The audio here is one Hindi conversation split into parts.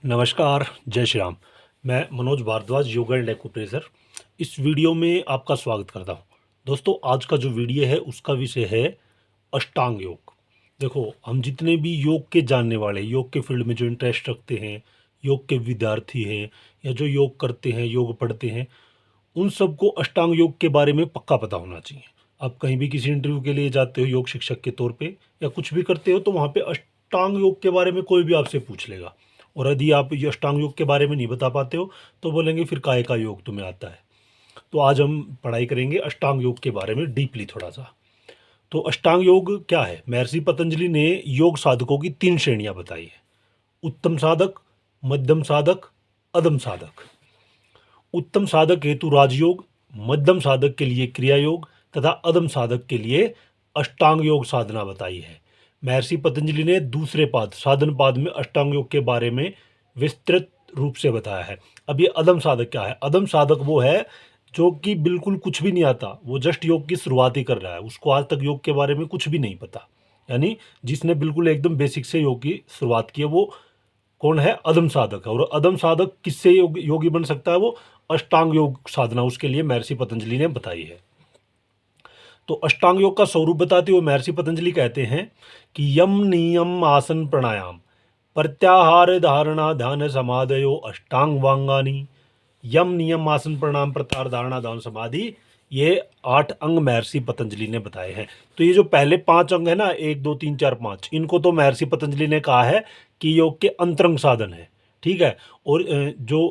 नमस्कार, जय श्री राम। मैं मनोज भारद्वाज, योगा एंड एक्यूप्रेशर। इस वीडियो में आपका स्वागत करता हूँ। दोस्तों, आज का जो वीडियो है उसका विषय है अष्टांग योग। देखो, हम जितने भी योग के जानने वाले, योग के फील्ड में जो इंटरेस्ट रखते हैं, योग के विद्यार्थी हैं या जो योग करते हैं, योग पढ़ते हैं, उन सबको अष्टांग योग के बारे में पक्का पता होना चाहिए। आप कहीं भी किसी इंटरव्यू के लिए जाते हो योग शिक्षक के तौर पे या कुछ भी करते हो, तो वहाँ पे अष्टांग योग के बारे में कोई भी आपसे पूछ लेगा। और यदि आप ये अष्टांग योग के बारे में नहीं बता पाते हो तो बोलेंगे फिर काय का योग तुम्हें आता है। तो आज हम पढ़ाई करेंगे अष्टांग योग के बारे में डीपली थोड़ा सा। तो अष्टांग योग क्या है? महर्षि पतंजलि ने योग साधकों की 3 श्रेणियां बताई है: उत्तम साधक, मध्यम साधक, अधम साधक। उत्तम साधक हेतु राजयोग, मध्यम साधक के लिए क्रिया योग तथा अधम साधक के लिए अष्टांग योग साधना बताई है। महर्षि पतंजलि ने दूसरे पाद साधन पाद में अष्टांग योग के बारे में विस्तृत रूप से बताया है। अब ये अधम साधक क्या है? अधम साधक वो है जो कि बिल्कुल कुछ भी नहीं आता, वो जस्ट योग की शुरुआत ही कर रहा है, उसको आज तक योग के बारे में कुछ भी नहीं पता। यानी जिसने बिल्कुल एकदम बेसिक से योग की शुरुआत की है, वो कौन है? अधम साधक है। और अधम साधक किससे योगी बन सकता है? वो अष्टांग योग साधना उसके लिए महर्षि पतंजलि ने बताई है। तो अष्टांग योग का स्वरूप बताते हुए महर्षि पतंजलि कहते हैं कि यम नियम आसन प्राणायाम प्रत्याहार धारणा ध्यान समाधयो अष्टांग वांगानी। यम नियम आसन प्राणायाम प्रत्याहार धारणा ध्यान समाधि, ये 8 अंग महर्षि पतंजलि ने बताए हैं। तो ये जो पहले 5 अंग है ना, 1 2 3 4 5, इनको तो महर्षि पतंजलि ने कहा है कि योग के अंतरंग साधन है। ठीक है। और जो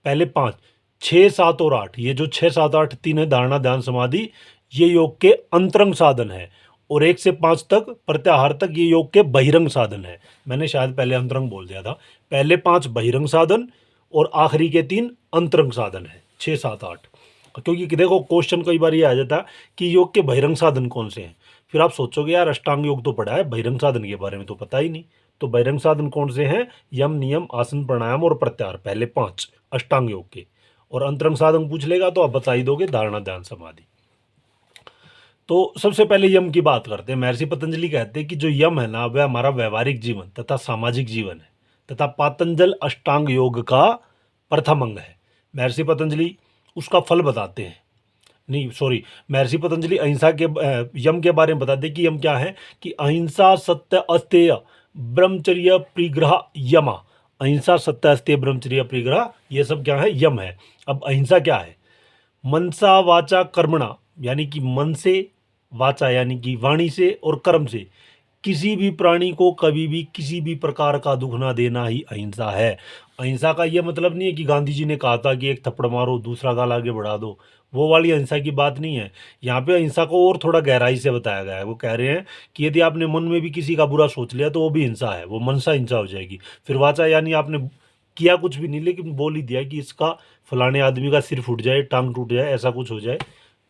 पहले 5, 6 7 और 8, ये जो 6 7 8 3 है धारणा ध्यान समाधि, ये योग के अंतरंग साधन है। और 1 से 5 तक प्रत्याहार तक ये योग के बहिरंग साधन है। मैंने शायद पहले अंतरंग बोल दिया था। पहले 5 बहिरंग साधन और आखिरी के 3 अंतरंग साधन है, 6 7 8। क्योंकि देखो, क्वेश्चन कई बार ये आ जाता है कि योग के बहिरंग साधन कौन से हैं। फिर आप सोचोगे यार अष्टांग योग तो पढ़ा है, बहिरंग साधन के बारे में तो पता ही नहीं। तो बहिरंग साधन कौन से हैं? यम नियम आसन प्राणायाम और प्रत्याहार, पहले 5 अष्टांग योग के। और अंतरंग साधन पूछ लेगा तो आप बता ही दोगे, धारणा ध्यान समाधि। तो सबसे पहले यम की बात करते हैं। महर्षि पतंजलि कहते हैं कि जो यम है ना, वह हमारा व्यवहारिक जीवन तथा सामाजिक जीवन है तथा पातंजल अष्टांग योग का प्रथम अंग है। महर्षि पतंजलि उसका फल बताते हैं। नहीं सॉरी, महर्षि पतंजलि अहिंसा के यम के बारे में बताते हैं कि यम क्या है। कि अहिंसा सत्य अस्तेय ब्रह्मचर्य परिग्रह यमा। अहिंसा सत्य अस्तेय ब्रह्मचर्य परिग्रह, ये सब क्या है? यम है। अब अहिंसा क्या है? मनसा वाचा कर्मणा, यानी कि मन से, वाचा यानी कि वाणी से, और कर्म से किसी भी प्राणी को कभी भी किसी भी प्रकार का दुख ना देना ही अहिंसा है। अहिंसा का यह मतलब नहीं है कि गांधी जी ने कहा था कि एक थप्पड़ मारो दूसरा गाल आगे बढ़ा दो, वो वाली अहिंसा की बात नहीं है। यहाँ पे अहिंसा को और थोड़ा गहराई से बताया गया है। वो कह रहे हैं कि यदि आपने मन में भी किसी का बुरा सोच लिया तो वो भी हिंसा है, वो मनसा हिंसा हो जाएगी। फिर वाचा यानी आपने किया कुछ भी नहीं लेकिन बोल ही दिया कि इसका फलाने आदमी का सिर फूट जाए, टांग टूट जाए, ऐसा कुछ हो जाए,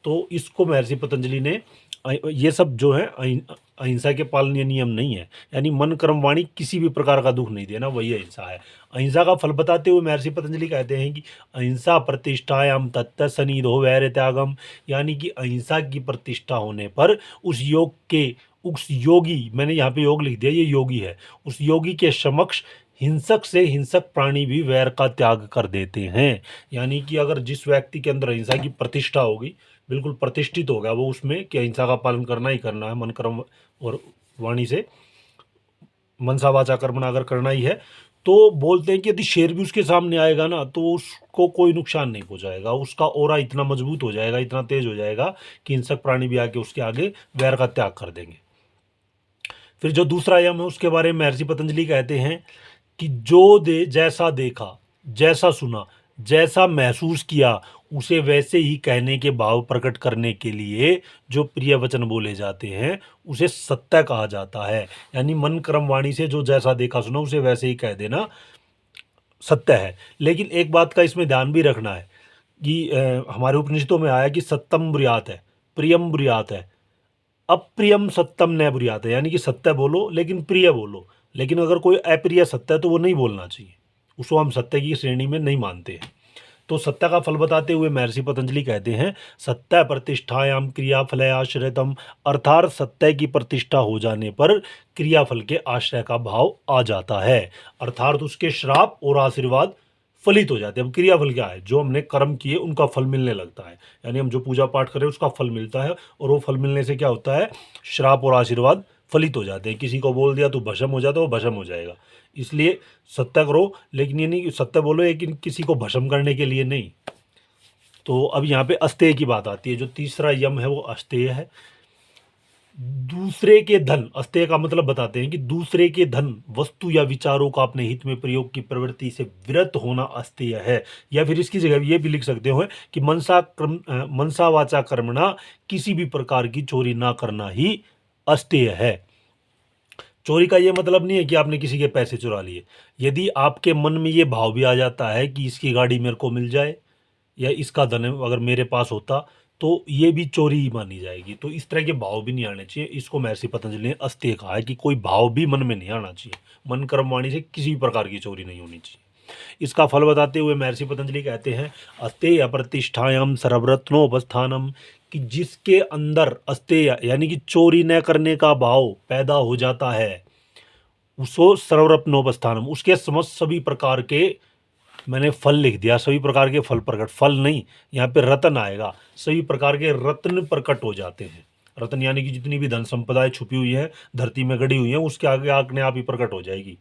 तो इसको महर्षि पतंजलि ने, ये सब जो है अहिंसा के पालनीय नियम नहीं है। यानी मन कर्म वाणी किसी भी प्रकार का दुख नहीं देना, वही अहिंसा है। अहिंसा का फल बताते हुए महर्षि पतंजलि कहते हैं कि अहिंसा प्रतिष्ठायाम तत्त सनिधो वैर त्यागम। यानी कि अहिंसा की प्रतिष्ठा होने पर उस योग के, उस योगी, मैंने यहाँ पे योग लिख दिया, ये योगी है, उस योगी के समक्ष हिंसक से हिंसक प्राणी भी वैर का त्याग कर देते हैं। यानी कि अगर जिस व्यक्ति के अंदर अहिंसा की प्रतिष्ठा होगी, बिल्कुल प्रतिष्ठित होगा वो उसमें कि अहिंसा का पालन करना ही करना है, मन कर्म और वाणी से, मनसा वाचा कर्मणा अगर करना ही है, तो बोलते हैं कि यदि शेर भी उसके सामने आएगा ना तो उसको कोई नुकसान नहीं पहुंचाएगा। उसका ओरा इतना मजबूत हो जाएगा, इतना तेज हो जाएगा कि हिंसक प्राणी भी आके उसके आगे वैर का त्याग कर देंगे। फिर जो दूसरा यम है उसके बारे में महर्षि पतंजलि कहते हैं कि जो दे जैसा देखा, जैसा सुना, जैसा महसूस किया, उसे वैसे ही कहने के भाव प्रकट करने के लिए जो प्रिय वचन बोले जाते हैं उसे सत्य कहा जाता है। यानी मन कर्म वाणी से जो जैसा देखा सुना उसे वैसे ही कह देना सत्य है। लेकिन एक बात का इसमें ध्यान भी रखना है कि हमारे उपनिषदों में आया कि सत्यम बुरियात है, प्रियम बुरियात है, अप्रियम सत्यम न बुरियात है। यानी कि सत्य बोलो लेकिन प्रिय बोलो। लेकिन अगर कोई अप्रिय सत्य है तो वो नहीं बोलना चाहिए, उसको हम सत्य की श्रेणी में नहीं मानते हैं। तो सत्य का फल बताते हुए महर्षि पतंजलि कहते हैं सत्य प्रतिष्ठायाम क्रियाफल आश्रयतम, अर्थात सत्य की प्रतिष्ठा हो जाने पर क्रियाफल के आश्रय का भाव आ जाता है, अर्थात उसके श्राप और आशीर्वाद फलित हो जाते हैं। अब क्रियाफल क्या है? जो हमने कर्म किए उनका फल मिलने लगता है, यानी हम जो पूजा पाठ करें उसका फल मिलता है, और वो फल मिलने से क्या होता है? श्राप और आशीर्वाद फलित हो जाते हैं। किसी को बोल दिया तो भस्म हो जाता है, वो भस्म हो जाएगा। इसलिए सत्य करो, लेकिन ये नहीं कि सत्य बोलो लेकिन किसी को भस्म करने के लिए नहीं। तो अब यहाँ पे अस्तेय की बात आती है। जो तीसरा यम है वो अस्तेय है। दूसरे के धन, अस्तेय का मतलब बताते हैं कि दूसरे के धन, वस्तु या विचारों का अपने हित में प्रयोग की प्रवृत्ति से विरत होना अस्तेय है। या फिर इसकी जगह ये भी लिख सकते हो कि मनसा वाचा कर्मणा, किसी भी प्रकार की चोरी ना करना ही अस्तेय है। चोरी का ये मतलब नहीं है कि आपने किसी के पैसे चुरा लिए। यदि आपके मन में ये भाव भी आ जाता है कि इसकी गाड़ी मेरे को मिल जाए या इसका धन अगर मेरे पास होता, तो ये भी चोरी ही मानी जाएगी। तो इस तरह के भाव भी नहीं आने चाहिए। इसको महर्षि पतंजलि ने अस्तेय कहा है कि कोई भाव भी मन में नहीं आना चाहिए। मन कर्म वाणी से किसी भी प्रकार की चोरी नहीं होनी चाहिए। इसका फल बताते हुए महर्षि पतंजलि कहते हैं अस्तेय प्रतिष्ठायाम सर्वरत्नोपस्थानम, कि जिसके अंदर अस्तेय यानी कि चोरी न करने का भाव पैदा हो जाता है, उसको सर्वरत्नोपस्थानम, उसके समस्त सभी प्रकार के, मैंने फल लिख दिया, सभी प्रकार के फल प्रकट, फल नहीं, यहाँ पे रतन आएगा, सभी प्रकार के रत्न प्रकट हो जाते हैं। रत्न यानी कि जितनी भी धन संपदाएं छुपी हुई है, धरती में गड़ी हुई है, उसके आगे अपने आप ही प्रकट हो जाएगी।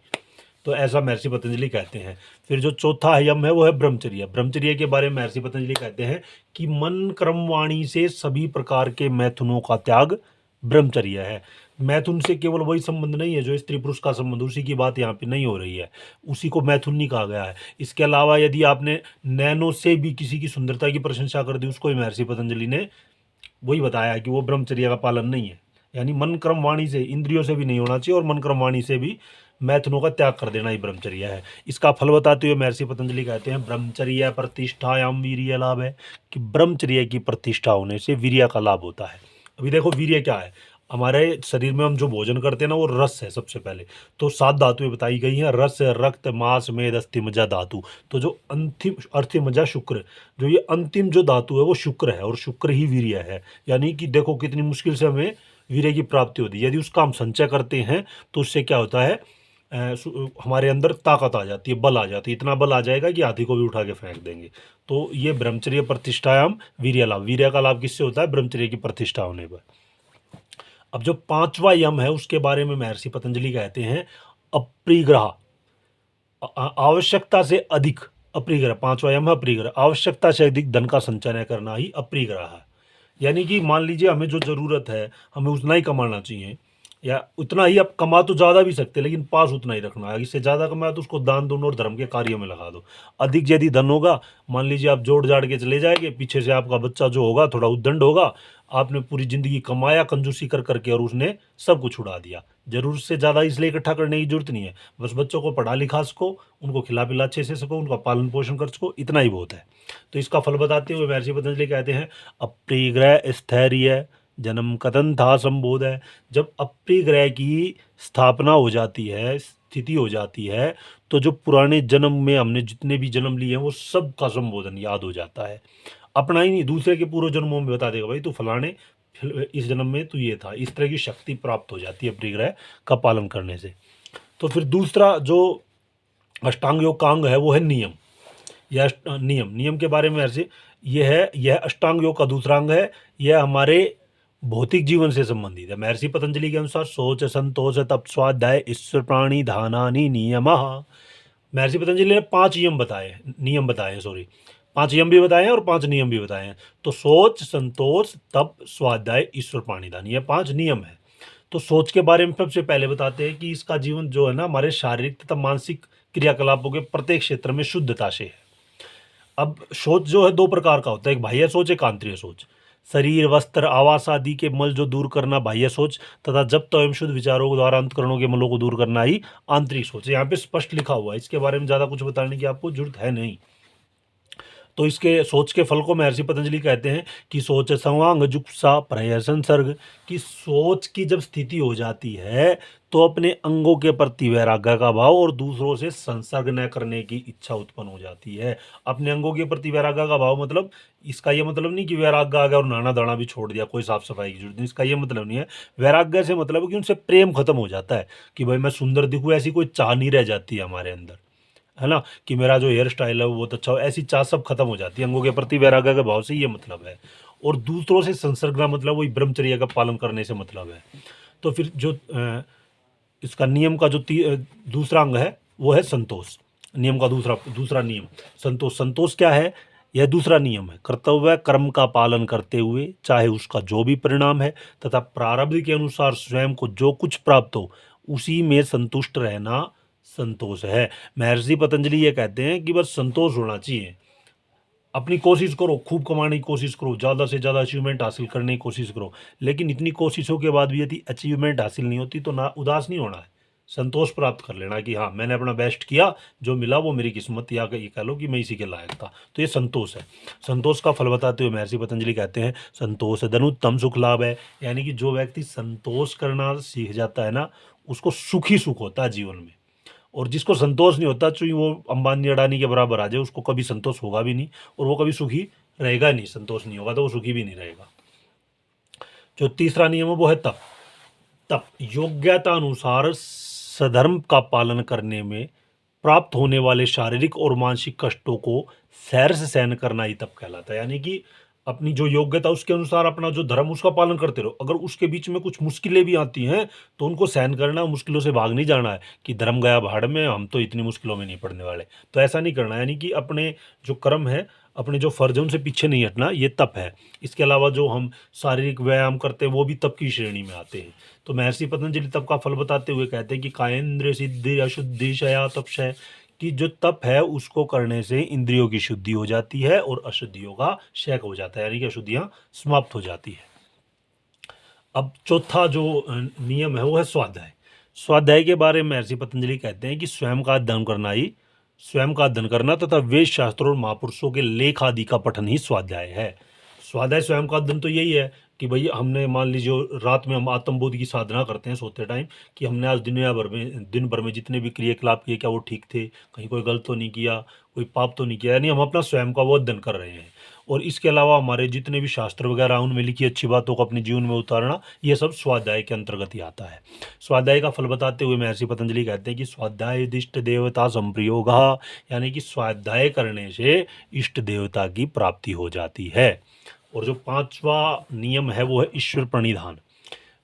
तो ऐसा महर्षि पतंजलि कहते हैं। फिर जो चौथा यम है वो है ब्रह्मचर्य। ब्रह्मचर्य के बारे में महर्षि पतंजलि कहते हैं कि मन क्रम वाणी से सभी प्रकार के मैथुनों का त्याग ब्रह्मचर्य है। मैथुन से केवल वही संबंध नहीं है जो स्त्री पुरुष का संबंध, उसी की बात यहाँ पे नहीं हो रही है, उसी को मैथुन नहीं कहा गया है। इसके अलावा यदि आपने नैनो से भी किसी की सुंदरता की प्रशंसा कर दी, उसको भी महर्षि पतंजलि ने वही बताया कि वो ब्रह्मचर्य का पालन नहीं है। यानी मन क्रम वाणी से, इंद्रियों से भी नहीं होना चाहिए, और मन क्रम वाणी से भी मैथुनों का त्याग कर देना ही ब्रह्मचर्य है। इसका फल बताते हुए महर्षि पतंजलि कहते हैं ब्रह्मचर्य प्रतिष्ठायाम वीर्य लाभ है, कि ब्रह्मचर्य की प्रतिष्ठा होने से वीर्य का लाभ होता है। अभी देखो वीर्य क्या है? हमारे शरीर में हम जो भोजन करते हैं ना, वो रस है सबसे पहले। तो 7 धातुएं बताई गई हैं, रस, रक्त, मांस, मेद, अस्थि, मज्जा, धातु। तो जो अंतिम अर्थि, मज्जा, शुक्र, जो ये अंतिम जो धातु है वो शुक्र है, और शुक्र ही वीर्य है। यानी कि देखो कितनी मुश्किल से हमें वीर्य की प्राप्ति होती है। यदि उसका हम संचय करते हैं तो उससे क्या होता है, हमारे अंदर ताकत आ जाती है, बल आ जाती है। इतना बल आ जाएगा कि हाथी को भी उठा के फेंक देंगे। तो ये ब्रह्मचर्य प्रतिष्ठायाम वीर्य लाभ, वीर्य का लाभ किससे होता है? ब्रह्मचर्य की प्रतिष्ठा होने पर। अब जो 5वां यम है उसके बारे में महर्षि पतंजलि कहते हैं अपरिग्रह, आवश्यकता से अधिक, अपरिग्रह 5वां यम है अपरिग्रह, आवश्यकता से अधिक धन का संचय न करना ही अपरिग्रह है। यानी कि मान लीजिए हमें जो ज़रूरत है हमें उतना ही कमाना चाहिए, या उतना ही, आप कमा तो ज़्यादा भी सकते, लेकिन पास उतना ही रखना है। इससे ज़्यादा कमाया तो उसको दान दो और धर्म के कार्यों में लगा दो। अधिक यदि धन होगा, मान लीजिए आप जोड़ जाड़ के चले जाएंगे, पीछे से आपका बच्चा जो होगा थोड़ा उद्दंड होगा, आपने पूरी ज़िंदगी कमाया कंजूसी कर करके और उसने सब कुछ उड़ा दिया। ज़रूरत से ज़्यादा इसलिए इकट्ठा करने की जरूरत नहीं है, बस बच्चों को पढ़ा लिखा सको, उनको खिला पिला अच्छे से सको, उनका पालन पोषण कर सको, इतना ही बहुत है। तो इसका फल बताते हुए महर्षि पतंजलि कहते हैं अप्रिग्रह स्थैर्य जन्म कथन था संबोध है। जब अपरिग्रह की स्थापना हो जाती है, स्थिति हो जाती है, तो जो पुराने जन्म में हमने जितने भी जन्म लिए हैं वो सब का संबोधन याद हो जाता है। अपना ही नहीं, दूसरे के पूर्व जन्मों में बता देगा, भाई तू फलाने इस जन्म में तू ये था। इस तरह की शक्ति प्राप्त हो जाती है अपरिग्रह का पालन करने से। तो फिर दूसरा जो अष्टांग योग का अंग है वो है नियम। यह नियम के बारे में ऐसे यह अष्टांग योग का दूसरा अंग है। यह हमारे भौतिक जीवन से संबंधित है। महर्षि पतंजलि के अनुसार शौच, संतोष, तप, स्वाध्याय, ईश्वर प्राणी, धानानि नियमः। महर्षि पतंजलि ने 5 नियम बताए, 5 यम भी बताए हैं और 5 नियम भी बताए हैं। तो सोच, संतोष, तप, स्वाध्याय, ईश्वर प्राणिदान, ये 5 नियम है। तो सोच के बारे में सबसे पहले बताते हैं कि इसका जीवन जो है ना, हमारे शारीरिक तथा मानसिक क्रियाकलापों के प्रत्येक क्षेत्र में शुद्धता से है। अब सोच जो है 2 प्रकार का होता है, एक बाह्य सोच, एक आंतरिक सोच। शरीर, वस्त्र, आवास आदि के मल जो दूर करना बाह्य सोच, तथा जब तो एवं शुद्ध विचारों के द्वारा अंतकरणों के मलों को दूर करना ही आंतरिक सोच। यहाँ पे स्पष्ट लिखा हुआ है, इसके बारे में ज़्यादा कुछ बताने की आपको जरूरत है नहीं। तो इसके सोच के फल को महर्षि पतंजलि कहते हैं कि सोच संवांग जुक्सा प्रय संसर्ग, कि सोच की जब स्थिति हो जाती है तो अपने अंगों के प्रति वैराग्य का भाव और दूसरों से संसर्ग न करने की इच्छा उत्पन्न हो जाती है। अपने अंगों के प्रति वैराग्य का भाव मतलब इसका ये मतलब नहीं कि वैराग्य आ गया और नहाना दाना भी छोड़ दिया, कोई साफ सफाई की जरूरत नहीं, इसका ये मतलब नहीं है। वैराग्य से मतलब है कि उनसे प्रेम खत्म हो जाता है कि भाई मैं सुंदर दिखूं, ऐसी कोई चाह नहीं रह जाती है हमारे अंदर, है ना, कि मेरा जो हेयर स्टाइल है वो बहुत अच्छा हो, ऐसी चाह सब खत्म हो जाती है। अंगों के प्रति वैराग्य के भाव से ये मतलब है। और दूसरों से संसर्ग का मतलब वही ब्रह्मचर्य का पालन करने से मतलब है। तो फिर जो इसका नियम का जो दूसरा अंग है वो है संतोष। नियम का दूसरा दूसरा नियम संतोष। संतोष क्या है? यह दूसरा नियम है, कर्तव्य कर्म का पालन करते हुए चाहे उसका जो भी परिणाम है तथा प्रारब्ध के अनुसार स्वयं को जो कुछ प्राप्त हो उसी में संतुष्ट रहना संतोष है। महर्षि पतंजलि ये कहते हैं कि बस संतोष होना चाहिए। अपनी कोशिश करो, खूब कमाने की कोशिश करो, ज़्यादा से ज़्यादा अचीवमेंट हासिल करने की कोशिश करो, लेकिन इतनी कोशिशों के बाद भी यदि अचीवमेंट हासिल नहीं होती तो ना उदास नहीं होना है, संतोष प्राप्त कर लेना कि हाँ मैंने अपना बेस्ट किया, जो मिला वो मेरी किस्मत, या ये कह लो कि मैं इसी के लायक था। तो ये संतोष है। संतोष का फल बताते हुए महर्षि पतंजलि कहते हैं संतोष धनुत्तम सुख लाभ है, यानी कि जो व्यक्ति संतोष करना सीख जाता है ना उसको सुख ही सुख होता है जीवन में। और जिसको संतोष नहीं होता, चाहे वो अंबानी अडानी के बराबर आ जाए, उसको कभी संतोष होगा भी नहीं और वो कभी सुखी रहेगा नहीं। संतोष नहीं होगा तो वो सुखी भी नहीं रहेगा। जो तीसरा नियम है वो है तप। तप योग्यता अनुसार सधर्म का पालन करने में प्राप्त होने वाले शारीरिक और मानसिक कष्टों को सैर से सहन करना ही तप कहलाता है। यानी कि अपनी जो योग्यता उसके अनुसार अपना जो धर्म उसका पालन करते रहो। अगर उसके बीच में कुछ मुश्किलें भी आती हैं तो उनको सहन करना, मुश्किलों से भाग नहीं जाना है कि धर्म गया भाड़ में, हम तो इतनी मुश्किलों में नहीं पड़ने वाले, तो ऐसा नहीं करना। यानी कि अपने जो कर्म है, अपने जो फर्ज है उनसे पीछे नहीं हटना, ये तप है। इसके अलावा जो हम शारीरिक व्यायाम करते हैं वो भी तप की श्रेणी में आते हैं। तो महर्षि पतंजलि तप का फल बताते हुए कहते हैं कि कायेंद्र सिद्धि अशुद्धि शया तपशय, कि जो तप है उसको करने से इंद्रियों की शुद्धि हो जाती है और अशुद्धियों का क्षय हो जाता है, यानी कि अशुद्धियां समाप्त हो जाती है। अब चौथा जो नियम है वो है स्वाध्याय। स्वाध्याय के बारे में महर्षि पतंजलि कहते हैं कि स्वयं का अध्ययन करना ही, स्वयं का अध्ययन करना तथा वेद शास्त्रों और महापुरुषों के लेख आदि का पठन ही स्वाध्याय है। स्वाध्याय स्वयं का अध्ययन तो यही है कि भाई हमने मान लीजिए रात में हम आत्मबोध की साधना करते हैं सोते टाइम कि हमने आज दिन भर में जितने भी क्रियाकलाप किए क्या वो ठीक थे, कहीं कोई गलत तो नहीं किया, कोई पाप तो नहीं किया, यानी हम अपना स्वयं का वो अध्ययन कर रहे हैं। और इसके अलावा हमारे जितने भी शास्त्र वगैरह उनमें लिखी अच्छी बातों को अपने जीवन में उतारना, ये सब स्वाध्याय के अंतर्गत ही आता है। स्वाध्याय का फल बताते हुए महर्षि पतंजलि कहते हैं कि स्वाध्याय इष्ट देवता संप्रयोग, यानी कि स्वाध्याय करने से इष्ट देवता की प्राप्ति हो जाती है। और जो पांचवा नियम है वो है ईश्वर प्रणिधान।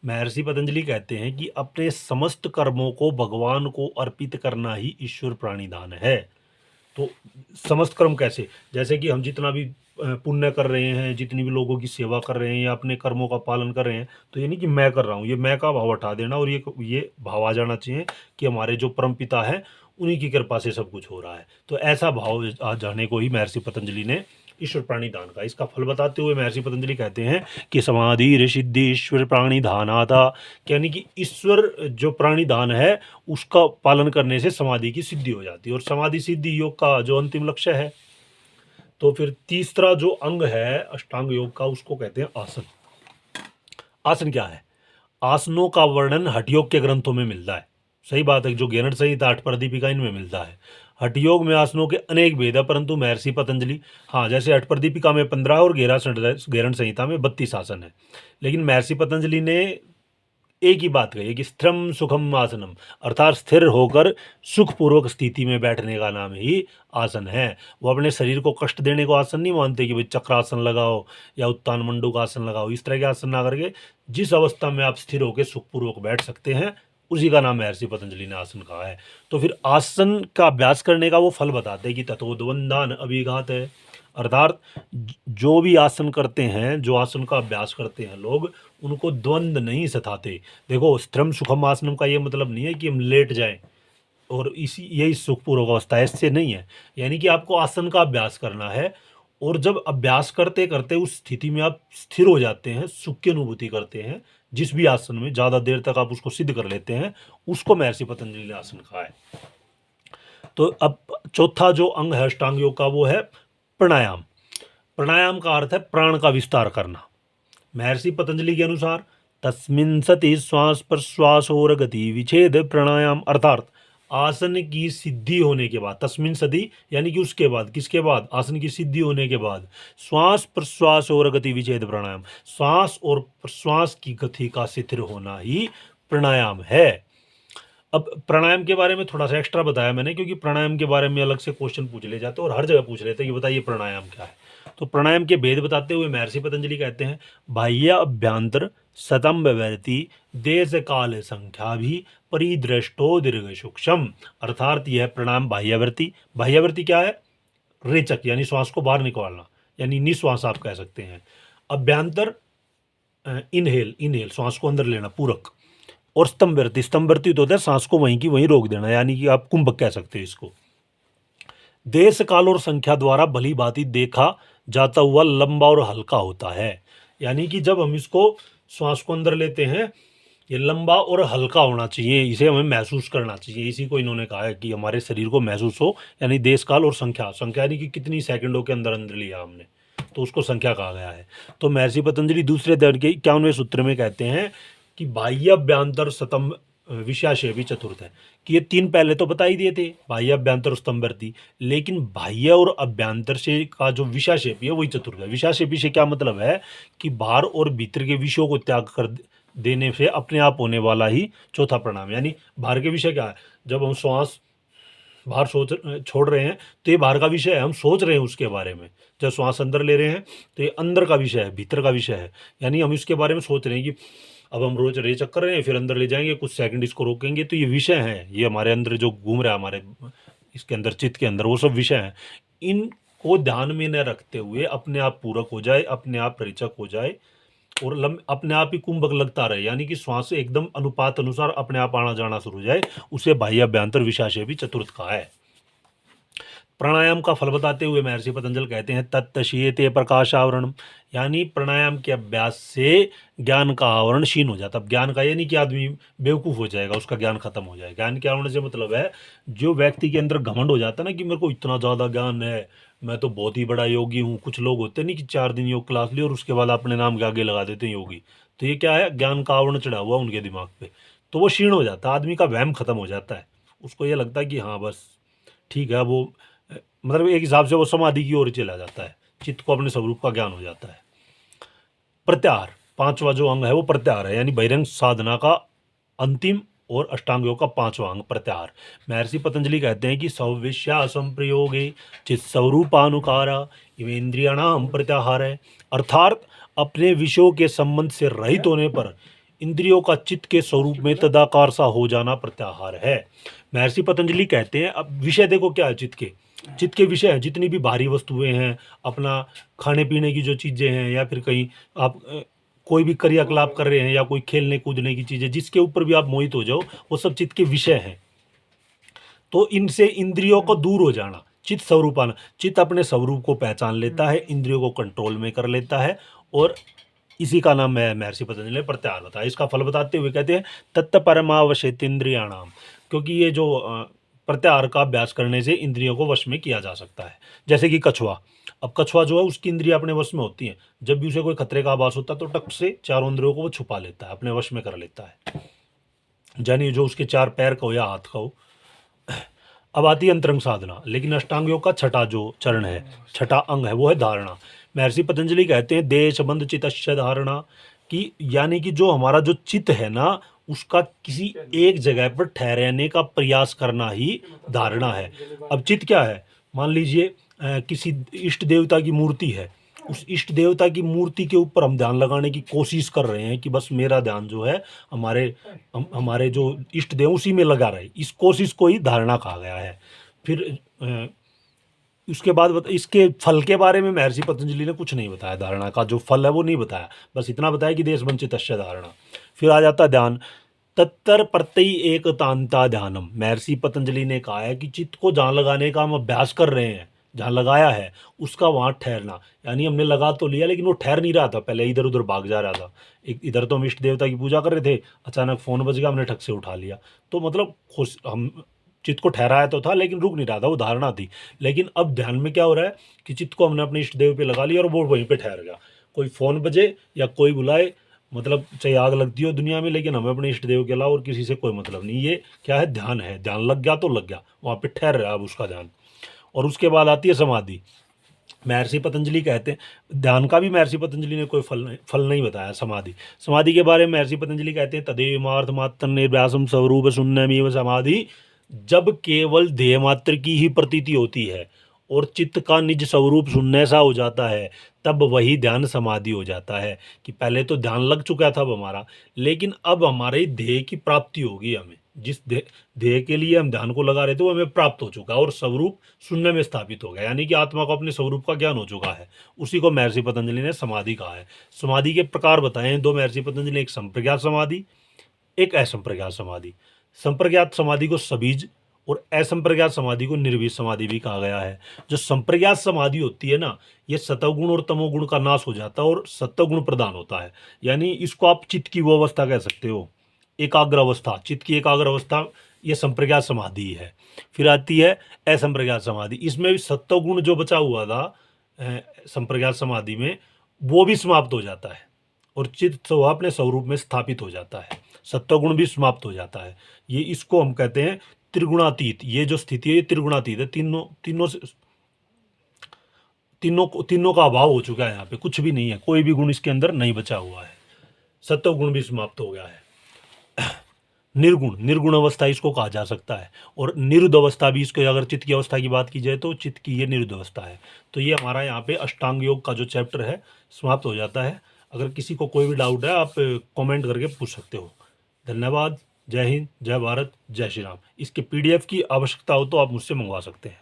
महर्षि पतंजलि कहते हैं कि अपने समस्त कर्मों को भगवान को अर्पित करना ही ईश्वर प्रणिधान है। तो समस्त कर्म कैसे? जैसे कि हम जितना भी पुण्य कर रहे हैं, जितनी भी लोगों की सेवा कर रहे हैं या अपने कर्मों का पालन कर रहे हैं, तो ये नहीं कि मैं कर रहा हूँ, ये मैं का भाव हटा देना और ये भाव आ जाना चाहिए कि हमारे जो परम पिता है उन्हीं की कृपा से सब कुछ हो रहा है। तो ऐसा भाव आ जाने को ही महर्षि पतंजलि ने ईश्वर प्राणिदान का, इसका फल बताते हुए महर्षि पतंजलि कहते हैं कि समाधि सिद्धि ईश्वर प्राणिधान आता, यानी कि ईश्वर जो प्राणिधान है उसका पालन करने से समाधि की सिद्धि हो जाती है और समाधि सिद्धि योग का जो अंतिम लक्ष्य है। तो फिर तीसरा जो अंग है अष्टांग योग का उसको कहते हैं आसन। आसन क्या है? आसनों का वर्णन हठ योग के ग्रंथों में मिलता है। सही बात है, जो घेरट संहिता 8 प्रदीपिका इनमें मिलता है। हठ योग में आसनों के अनेक भेद है, परंतु महर्षि पतंजलि, हाँ जैसे हठ प्रदीपिका में 15 और घेरट संहिता में 32 आसन है, लेकिन महर्षि पतंजलि ने एक ही बात कही है कि स्थिरम सुखम आसनम, अर्थात स्थिर होकर सुखपूर्वक स्थिति में बैठने का नाम ही आसन है। वो अपने शरीर को कष्ट देने को आसन नहीं मानते कि भाई चक्रासन लगाओ या उत्तान मंडूक आसन लगाओ, इस तरह के आसन ना करके जिस अवस्था में आप स्थिर होकर सुखपूर्वक बैठ सकते हैं उसी का नाम महर्षि पतंजलि ने आसन कहा है। तो फिर आसन का अभ्यास करने का वो फल बताते हैं कि तथोद्वंदान अभिघात है, अर्थात जो भी आसन करते हैं, जो आसन का अभ्यास करते हैं लोग, उनको द्वंद्व नहीं सताते। देखो स्थिरम सुखम आसनम का ये मतलब नहीं है कि हम लेट जाएं और इसी यही सुखपूर्वक अवस्था है, इससे नहीं है। यानी कि आपको आसन का अभ्यास करना है और जब अभ्यास करते करते उस स्थिति में आप स्थिर हो जाते हैं, सुख की अनुभूति करते हैं, जिस भी आसन में ज़्यादा देर तक आप उसको सिद्ध कर लेते हैं, उसको महर्षि पतंजलि ने आसन कहा है। तो अब चौथा जो अंग है अष्टांग योग का वो है प्राणायाम, प्राणायाम का अर्थ है प्राण का विस्तार करना। महर्षि पतंजलि के अनुसार तस्मिन् सति श्वास प्रश्वास और गति विच्छेद प्राणायाम, अर्थात आसन की सिद्धि होने के बाद, तस्मिन् सति यानी कि उसके बाद, किसके बाद, आसन की सिद्धि होने के बाद श्वास प्रश्वास और गति विच्छेद प्राणायाम, श्वास और प्रश्वास की गति का शिथिल होना ही प्राणायाम है। अब प्राणायाम के बारे में थोड़ा सा एक्स्ट्रा बताया मैंने, क्योंकि प्राणायाम के बारे में अलग से क्वेश्चन पूछ ले जाते हैं और हर जगह पूछ लेते हैं कि बताइए प्राणायाम क्या है। तो प्राणायाम के भेद बताते हुए महर्षि पतंजलि कहते हैं बाह्य अभ्यंतर सतम व्यवहृति देश काल संख्या भी परिदृष्टो दीर्घ सूक्ष्म, अर्थात यह प्राणायाम बाह्यावर्ती, बाह्यावर्ती क्या है, रेचक यानी श्वास को बाहर निकालना, यानी निश्वास आप कह सकते हैं। अभ्यंतर इनहेल, इनहेल श्वास को अंदर लेना, पूरक। और स्तंभवर्ती, स्तंभवर्ती तो होता है सांस को वहीं की वहीं रोक देना, यानी कि आप कुंभक कह सकते हैं इसको। देश काल और संख्या द्वारा भली भांति देखा जाता हुआ लंबा और हल्का होता है, यानी कि जब हम इसको श्वास को अंदर लेते हैं ये लंबा और हल्का होना चाहिए, इसे हमें महसूस करना चाहिए। इसी को इन्होंने कहा है कि हमारे शरीर को महसूस हो, यानी देश काल और संख्या, संख्या यानी कि कितनी सेकंडों के अंदर अंदर लिया हमने, तो उसको संख्या कहा गया है। तो महर्षि पतंजलि दूसरे अध्याय के 51वें सूत्र में कहते हैं कि बाह्य अभ्यंतर सतम विषयाशय भी चतुर्थ है, कि ये तीन पहले तो बता ही दिए थे, बाह्य अभ्यंतर स्तंभवर्ती, लेकिन बाह्य और अभ्यंतर से का जो विषयाशेपी है वही चतुर्थ है। विषयाशेपी से क्या मतलब है कि बाहर और भीतर के विषयों को त्याग कर देने से अपने आप होने वाला ही चौथा प्राणायाम। यानी बाहर के विषय क्या है, जब हम श्वास बाहर छोड़ रहे हैं तो ये बाहर का विषय है, हम सोच रहे हैं उसके बारे में। जब श्वास अंदर ले रहे हैं तो ये अंदर का विषय है, भीतर का विषय है, यानी हम इसके बारे में सोच रहे हैं कि अब हम रोज रेचक कर रहे हैं, फिर अंदर ले जाएंगे, कुछ सेकंड इसको रोकेंगे, तो ये विषय है, ये हमारे अंदर जो घूम रहा है हमारे इसके अंदर, चित्त के अंदर, वो सब विषय हैं। इनको ध्यान में न रखते हुए अपने आप पूरक हो जाए, अपने आप रेचक हो जाए और अपने आप ही कुंभक लगता रहे, यानी कि श्वास एकदम अनुपात अनुसार अपने आप आना जाना शुरू हो जाए, उसे बाह्य अभ्यंतर विषयाशय भी चतुर्थ कहा है। प्राणायाम का फल बताते हुए महर्षि पतंजलि कहते हैं तत्तशीयते प्रकाश आवरण, यानी प्राणायाम के अभ्यास से ज्ञान का आवरण क्षीण हो जाता है। ज्ञान का यानी कि आदमी बेवकूफ़ हो जाएगा, उसका ज्ञान खत्म हो जाएगा। ज्ञान के आवरण से मतलब है जो व्यक्ति के अंदर घमंड हो जाता है ना कि मेरे को इतना ज़्यादा ज्ञान है, मैं तो बहुत ही बड़ा योगी हूँ। कुछ लोग होते नहीं कि 4 दिन योग क्लास ली और उसके बाद अपने नाम के आगे लगा देते हैं योगी, तो ये क्या है, ज्ञान का आवरण चढ़ा हुआ उनके दिमाग पे, तो वो क्षीण हो जाता है, आदमी का वहम खत्म हो जाता है। उसको ये लगता है कि हाँ बस ठीक है, वो मतलब एक हिसाब से वो समाधि की ओर चला जाता है, चित्त को अपने स्वरूप का ज्ञान हो जाता है। प्रत्याहार, पांचवा जो अंग है वो प्रत्याहार है, यानी बहिरंग साधना का अंतिम और अष्टांग योग का पांचवा अंग प्रत्याहार। महर्षि पतंजलि कहते हैं कि सविश्यासम प्रयोगे चित्त स्वरूपानुकारा इवेन्द्रियाणाम प्रत्याहार है, अर्थात अपने विषयों के संबंध से रहित होने पर इंद्रियों का चित्त के स्वरूप में तदाकार सा हो जाना प्रत्याहार है। महर्षि पतंजलि कहते हैं, अब विषय देखो क्या है, चित्त के विषय हैं, जितनी भी भारी वस्तुएं हैं, अपना खाने पीने की जो चीज़ें हैं, या फिर कहीं आप कोई भी क्रियाकलाप कर रहे हैं, या कोई खेलने कूदने की चीज़ें जिसके ऊपर भी आप मोहित हो जाओ, वो सब चित्त के विषय हैं। तो इनसे इंद्रियों को दूर हो जाना, चित्त स्वरूपान, चित्त अपने स्वरूप को पहचान लेता है, इंद्रियों को कंट्रोल में कर लेता है, और इसी का नाम है महर्षि पतंजलि ने प्रत्याहार बताया। इसका फल बताते हुए कहते हैं तत्त परमावशित इंद्रियाणाम, क्योंकि ये जो प्रत्याहार का अभ्यास करने से इंद्रियों को वश में किया जा सकता है। जैसे कि कछुआ, अब कछुआ जो है उसकी इंद्रियां अपने वश में होती हैं, जब भी उसे कोई खतरे का आभास होता है तो टक से चारों इंद्रियों को वो छुपा लेता है, अपने वश में कर लेता है, यानी जो उसके 4 पैर का हो या हाथ का हो। अब आती है अंतरंग साधना, लेकिन अष्टांग योग का छठा जो चरण है, छठा अंग है, वो है धारणा। महर्षि पतंजलि कहते हैं देश बंध चित्तस्य धारणा, कि यानी कि जो हमारा जो चित्त है ना, उसका किसी एक जगह पर ठहरने का प्रयास करना ही धारणा है। अब चित्त क्या है, मान लीजिए किसी इष्ट देवता की मूर्ति है, उस इष्ट देवता की मूर्ति के ऊपर हम ध्यान लगाने की कोशिश कर रहे हैं कि बस मेरा ध्यान जो है हमारे जो इष्ट देव उसी में लगा रहे, इस कोशिश को ही धारणा कहा गया है। फिर उसके बाद इसके फल के बारे में महर्षि पतंजलि ने कुछ नहीं बताया, धारणा का जो फल है वो नहीं बताया, बस इतना बताया कि देश वंचितस्य धारणा। फिर आ जाता ध्यान, तत्तर प्रत्यय एकतांता ध्यानम। महर्षि पतंजलि ने कहा है कि चित्त को जहाँ लगाने का हम अभ्यास कर रहे हैं, जहाँ लगाया है उसका वहाँ ठहरना, यानी हमने लगा तो लिया लेकिन वो ठहर नहीं रहा था, पहले इधर उधर भाग जा रहा था। एक इधर तो हम इष्ट देवता की पूजा कर रहे थे, अचानक फ़ोन बज गया, हमने ठग से उठा लिया, तो मतलब खुश हम चित्त को ठहराया तो था लेकिन रुक नहीं रहा था, वो धारणा थी। लेकिन अब ध्यान में क्या हो रहा है कि चित्त को हमने अपने इष्ट देव पे लगा लिया और वो वहीं पे ठहर गया। कोई फ़ोन बजे या कोई बुलाए, मतलब चाहे आग लगती हो दुनिया में, लेकिन हमें अपने इष्ट देव के अलावा और किसी से कोई मतलब नहीं। ये क्या है, ध्यान है। ध्यान लग गया तो लग गया, वहाँ पे ठहर रहा है अब उसका ध्यान। और उसके बाद आती है समाधि। महर्षि पतंजलि कहते हैं, ध्यान का भी महर्षि पतंजलि ने कोई फल नहीं बताया। समाधि, समाधि के बारे में महर्षि पतंजलि कहते हैं, तदेवार्थ मात्र निर्व्यासम स्वरूप शून्यमेव समाधि। जब केवल देह मात्र की ही प्रतीति होती है और चित्त का निज स्वरूप शून्य सा हो जाता है, तब वही ध्यान समाधि हो जाता है। कि पहले तो ध्यान लग चुका था अब हमारा, लेकिन अब हमारे ध्येय की प्राप्ति होगी। हमें जिस ध्येय के लिए हम ध्यान को लगा रहे थे वो हमें प्राप्त हो चुका और स्वरूप शून्य में स्थापित हो गया, यानी कि आत्मा को अपने स्वरूप का ज्ञान हो चुका है। उसी को महर्षि पतंजलि ने समाधि कहा है। समाधि के प्रकार बताए हैं दो महर्षि पतंजलि, एक संप्रज्ञात समाधि, एक असंप्रज्ञात समाधि। संप्रज्ञात समाधि को सबीज और असंप्रज्ञात समाधि को निर्बीज समाधि भी कहा गया है। जो संप्रज्ञात समाधि होती है ना, ये सतोगुण और तमोगुण का नाश हो जाता है और सत्वगुण प्रदान होता है। यानी इसको आप चित्त की वो अवस्था कह सकते हो, एकाग्र अवस्था, चित्त की एकाग्र अवस्था, ये संप्रज्ञात समाधि है। फिर आती है असंप्रज्ञात समाधि। इसमें भी सत्वगुण जो बचा हुआ था संप्रज्ञात समाधि में, वो भी समाप्त हो जाता है और चित्त तो अपने स्वरूप में स्थापित हो जाता है, सत्वगुण भी समाप्त हो जाता है। ये इसको हम कहते हैं त्रिगुणातीत। ये जो स्थिति है ये त्रिगुणातीत है। तीनों का अभाव हो चुका है। यहाँ पे कुछ भी नहीं है, कोई भी गुण इसके अंदर नहीं बचा हुआ है। सत्वगुण भी समाप्त हो गया है। निर्गुण, निर्गुण अवस्था इसको कहा जा सकता है। और निरुद्ध अवस्था भी, इसको अगर चित्त की अवस्था की बात की जाए तो चित्त की ये निरुद्ध अवस्था है। तो ये हमारा यहाँ पे अष्टांग योग का जो चैप्टर है समाप्त हो जाता है। अगर किसी को कोई भी डाउट है आप कमेंट करके पूछ सकते हो। धन्यवाद। जय हिंद, जय भारत, जय श्री राम। इसके PDF की आवश्यकता हो तो आप मुझसे मंगवा सकते हैं।